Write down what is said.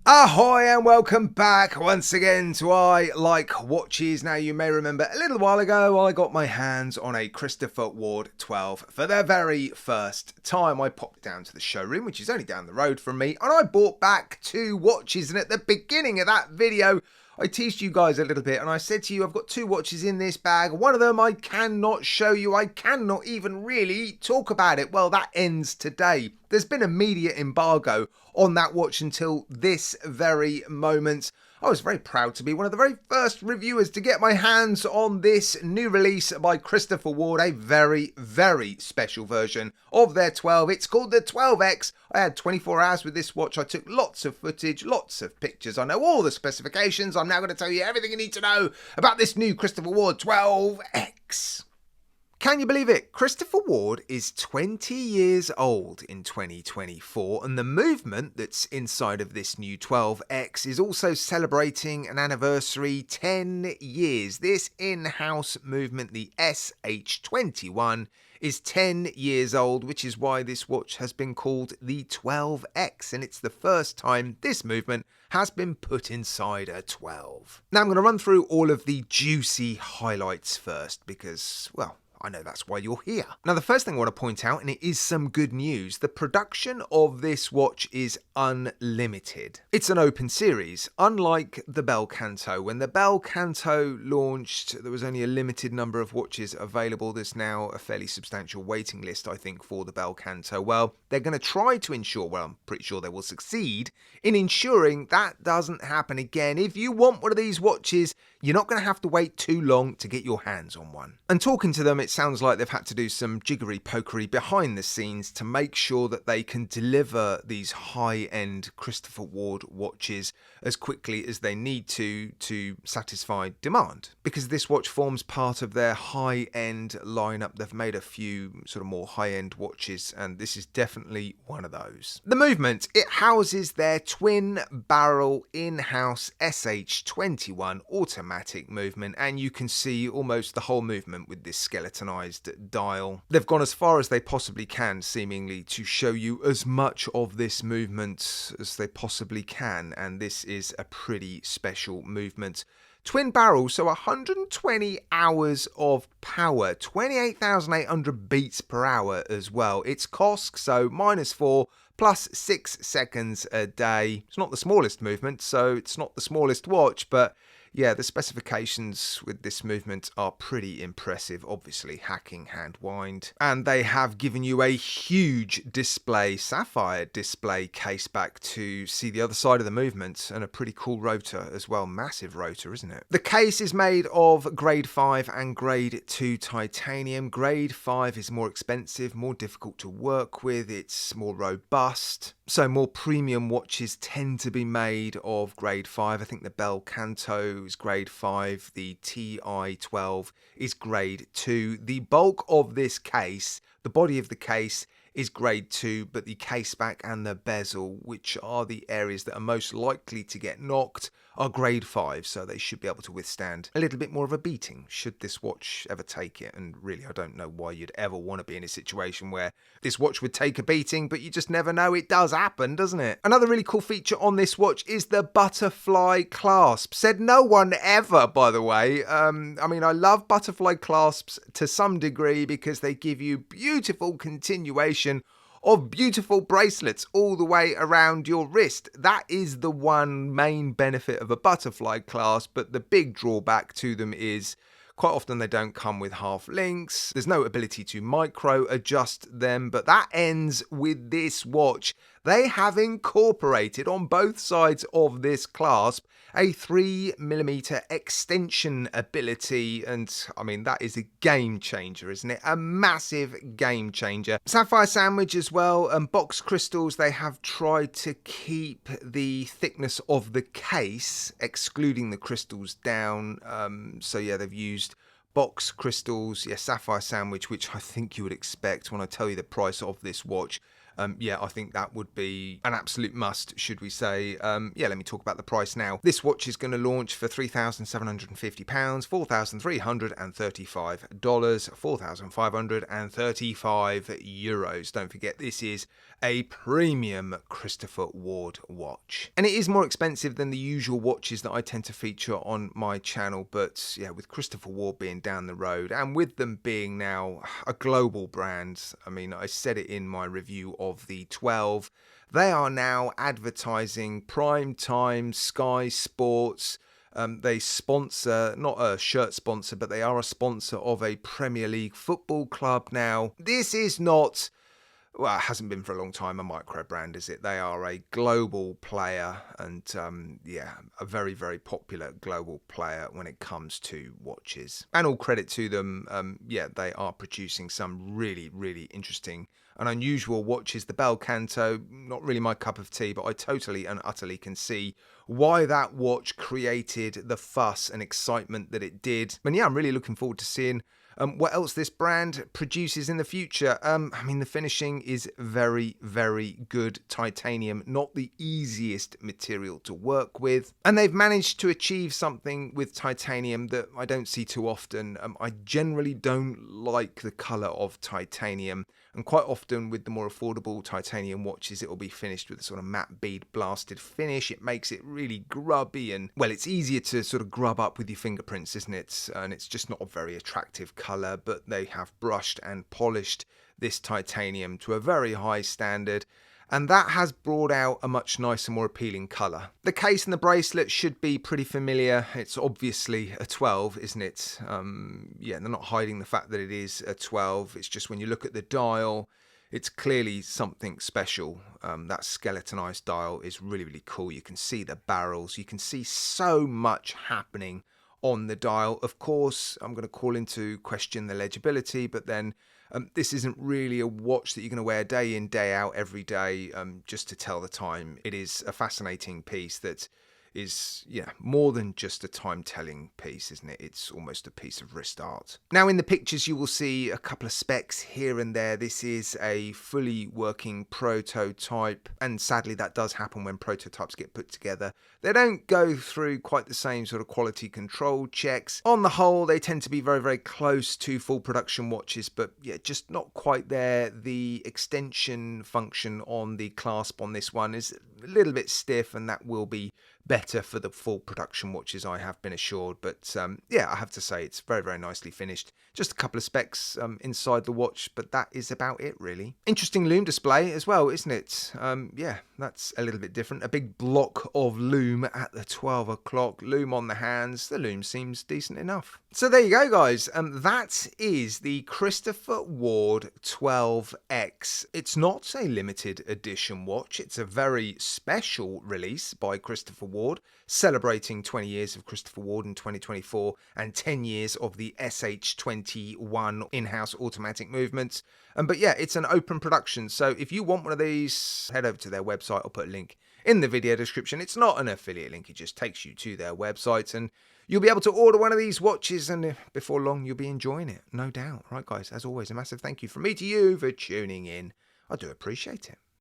Ahoy and welcome back once again to I Like Watches. Now you may remember a little while ago I got my hands on a Christopher Ward 12 for the very first time. I popped down to the showroom, which is only down the road from me, and I bought back two watches. And at the beginning of that video I teased you guys a little bit and I said to you, I've got two watches in this bag. One of them I cannot show you. I cannot even really talk about it. Well, that ends today. There's been a media embargo on that watch until this very moment. I was very proud to be one of the very first reviewers to get my hands on this new release by Christopher Ward, a very, very special version of their 12. It's called the 12X. I had 24 hours with this watch. I took lots of footage, lots of pictures. I know all the specifications. I'm now going to tell you everything you need to know about this new Christopher Ward 12X. Can you believe it? Christopher Ward is 20 years old in 2024, and the movement that's inside of this new 12X is also celebrating an anniversary 10 years. This in-house movement, the SH21, is 10 years old, which is why this watch has been called the 12X, and it's the first time this movement has been put inside a 12. Now I'm going to run through all of the juicy highlights first because, well, I know that's why you're here. Now, the first thing I want to point out, and it is some good news, the production of this watch is unlimited. It's an open series, unlike the Bel Canto. When the Bel Canto launched, there was only a limited number of watches available. There's now a fairly substantial waiting list, I think, for the Bel Canto. Well, they're going to try to ensure, well, I'm pretty sure they will succeed in ensuring that doesn't happen again. If you want one of these watches, you're not going to have to wait too long to get your hands on one. And talking to them, it sounds like they've had to do some jiggery pokery behind the scenes to make sure that they can deliver these high-end Christopher Ward watches as quickly as they need to satisfy demand. Because this watch forms part of their high-end lineup. They've made a few sort of more high-end watches, and this is definitely one of those. The movement, it houses their twin-barrel in-house SH21 automatic movement, and you can see almost the whole movement with this skeletonized dial. They've gone as far as they possibly can, seemingly, to show you as much of this movement as they possibly can, and this is a pretty special movement. Twin barrel, so 120 hours of power, 28,800 beats per hour as well. It's COSC, so -4 plus 6 seconds a day. It's not the smallest movement, so it's not the smallest watch, but yeah, the specifications with this movement are pretty impressive. Obviously, hacking hand wind. And they have given you a huge display, sapphire display case back to see the other side of the movement, and a pretty cool rotor as well. Massive rotor, isn't it? The case is made of grade 5 and grade 2 titanium. Grade 5 is more expensive, more difficult to work with. It's more robust. So more premium watches tend to be made of grade 5. I think the Bel Canto is grade 5. The TI-12 is grade 2. The bulk of this case, the body of the case, is grade 2, but the case back and the bezel, which are the areas that are most likely to get knocked, are grade 5, so they should be able to withstand a little bit more of a beating should this watch ever take it. And really, I don't know why you'd ever want to be in a situation where this watch would take a beating, but you just never know. It does happen, doesn't it? Another really cool feature on this watch is the butterfly clasp. Said no one ever, by the way. I mean, I love butterfly clasps to some degree because they give you beautiful continuation of beautiful bracelets all the way around your wrist. That is the one main benefit of a butterfly clasp, but the big drawback to them is quite often they don't come with half links. There's no ability to micro adjust them, but that ends with this watch. They have incorporated on both sides of this clasp a 3mm extension ability, and I mean, that is a game changer, isn't it? A massive game changer. Sapphire sandwich as well, and box crystals. They have tried to keep the thickness of the case, excluding the crystals, down. So yeah, they've used box crystals, yeah, sapphire sandwich, which I think you would expect when I tell you the price of this watch. Yeah, I think that would be an absolute must, should we say. Yeah, let me talk about the price now. This watch is going to launch for £3,750, $4,335, €4,535. Don't forget, this is a premium Christopher Ward watch. And it is more expensive than the usual watches that I tend to feature on my channel, but yeah, with Christopher Ward being down the road and with them being now a global brand, I mean, I said it in my review of the 12, they are now advertising prime time Sky Sports. They sponsor, not a shirt sponsor, but they are a sponsor of a Premier League football club now. This is not, well, it hasn't been for a long time a micro brand, is it? They are a global player and, yeah, a very, very popular global player when it comes to watches. And all credit to them, yeah, they are producing some really, really interesting and unusual watches. The Bel Canto, not really my cup of tea, but I totally and utterly can see why that watch created the fuss and excitement that it did. And yeah, I'm really looking forward to seeing what else this brand produces in the future. I mean, the finishing is very, very good titanium, not the easiest material to work with. And they've managed to achieve something with titanium that I don't see too often. I generally don't like the color of titanium. And quite often with the more affordable titanium watches, it will be finished with a sort of matte bead blasted finish. It makes it really grubby and, well, it's easier to sort of grub up with your fingerprints, isn't it? And it's just not a very attractive colour, but they have brushed and polished this titanium to a very high standard. And that has brought out a much nicer, more appealing colour. The case and the bracelet should be pretty familiar. It's obviously a 12, isn't it? Yeah, they're not hiding the fact that it is a 12. It's just when you look at the dial, it's clearly something special. That skeletonized dial is really, really cool. You can see the barrels. You can see so much happening on the dial. Of course, I'm going to call into question the legibility, but then this isn't really a watch that you're going to wear day in, day out, every day, just to tell the time. It is a fascinating piece that is, yeah, more than just a time-telling piece, isn't it? It's almost a piece of wrist art. Now, in the pictures, you will see a couple of specs here and there. This is a fully working prototype, and sadly, that does happen when prototypes get put together. They don't go through quite the same sort of quality control checks. On the whole, they tend to be very, very close to full production watches, but yeah, just not quite there. The extension function on the clasp on this one is a little bit stiff, and that will be better for the full production watches, I have been assured. But yeah, I have to say it's very, very nicely finished. Just a couple of specs inside the watch, but that is about it, really. Interesting lume display as well, isn't it? Yeah, that's a little bit different. A big block of lume at the 12 o'clock. Lume on the hands. The lume seems decent enough. So there you go, guys. That is the Christopher Ward 12X. It's not a limited edition watch. It's a very special release by Christopher Ward, celebrating 20 years of Christopher Ward in 2024 and 10 years of the SH21 in-house automatic movements. But yeah, it's an open production. So if you want one of these, head over to their website. I'll put a link in the video description. It's not an affiliate link. It just takes you to their website and you'll be able to order one of these watches, and before long, you'll be enjoying it, no doubt. Right, guys, as always, a massive thank you from me to you for tuning in. I do appreciate it.